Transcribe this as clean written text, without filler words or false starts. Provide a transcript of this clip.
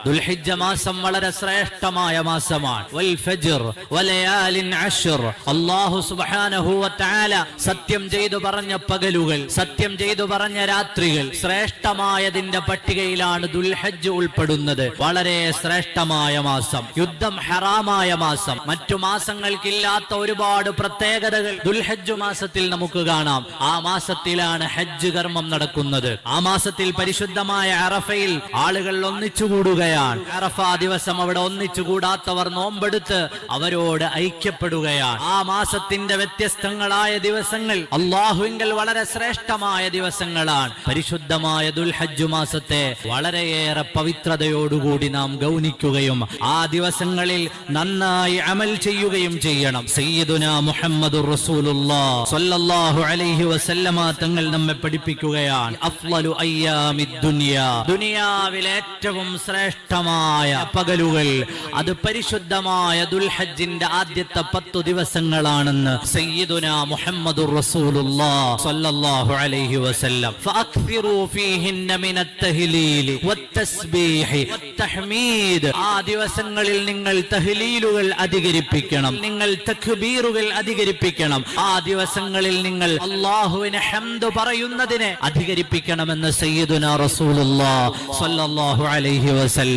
ദുൽഹിജ്ജ മാസം വളരെ ശ്രേഷ്ഠമായ മാസമാണ്. വൽ ഫജ്ർ വലയാലിൻ അശ്ർ. അല്ലാഹു സുബ്ഹാനഹു വ തആല സത്യം ചെയ്തു പറഞ്ഞ പകലുകൾ, സത്യം ചെയ്തു പറഞ്ഞ രാത്രികൾ ശ്രേഷ്ഠമായതിന്റെ പട്ടികയിലാണ് ദുൽഹജ്ജ് ഉൾപ്പെടുന്നത്. വളരെ ശ്രേഷ്ഠമായ മാസം, യുദ്ധം ഹറാമായ മാസം, മറ്റു മാസങ്ങൾക്കില്ലാത്ത ഒരുപാട് പ്രത്യേകതകൾ ദുൽഹജ്ജ് മാസത്തിൽ നമുക്ക് കാണാം. ആ മാസത്തിലാണ് ഹജ്ജ് കർമ്മം നടക്കുന്നത്. ആ മാസത്തിൽ പരിശുദ്ധമായ അറഫയിൽ ആളുകൾ ഒന്നിച്ചുകൂടുകയാണ്. അറഫ ദിവസം അവിടെ ഒന്നിച്ചുകൂടാത്തവർ നോമ്പെടുത്ത് അവരോട് ഐക്യപ്പെടുകയാണ്. ആ മാസത്തിന്റെ വ്യത്യസ്തങ്ങളായ ദിവസങ്ങൾ അല്ലാഹുവിങ്കൽ വളരെ ശ്രേഷ്ഠമായ ദിവസങ്ങളാണ്. പരിശുദ്ധമായ ദുൽഹജ്ജ് മാസത്തെ വളരെയേറെ പവിത്രതയോടുകൂടി നാം ഗൗനിക്കുകയും ആ ദിവസങ്ങളിൽ നന്നായി അമൽ ചെയ്യുകയും ചെയ്യണം. സയ്യിദുനാ മുഹമ്മദുർ റസൂലുള്ളാഹി സ്വല്ലല്ലാഹു അലൈഹി വസല്ലമ തങ്ങൾ നമ്മെ പഠിപ്പിക്കുകയാണ്, അഫ്ളലു അയ്യാമിദ് ദുനിയാ, ദുനിയാവിലെ ഏറ്റവും ശ്രേഷ്ഠമായ പകലുകൾ അത് പരിശുദ്ധമായ ദുൽഹജ്ജിന്റെ ആദ്യത്തെ 10 ദിവസങ്ങളാണെന്ന് സയ്യിദുനാ മുഹമ്മദുർ റസൂലുള്ളാഹി സ്വല്ലല്ലാഹു അലൈഹി വസല്ലം. ഫഅക്സിറൂ ഫീഹിന്ന മിനത് തഹ്ലീലി വത്തസ്ബീഹി വത്തഹ്മീദ്. ആ ദിവസങ്ങളിൽ നിങ്ങൾ തഹ്ലീലുകൾ അധികരിപ്പിക്കണം, നിങ്ങൾ തക്ബീറുകൾ അധികരിപ്പിക്കണം. ആ ദിവസങ്ങളിൽ നിങ്ങൾ അല്ലാഹുവിനെ ഹംദ് പറയുന്നതിനെ അധികരിപ്പിക്കണമെന്ന് സയ്യിദുനാ റസൂലുള്ളാഹി സ്വല്ലല്ലാഹു അലൈഹി വസല്ലം.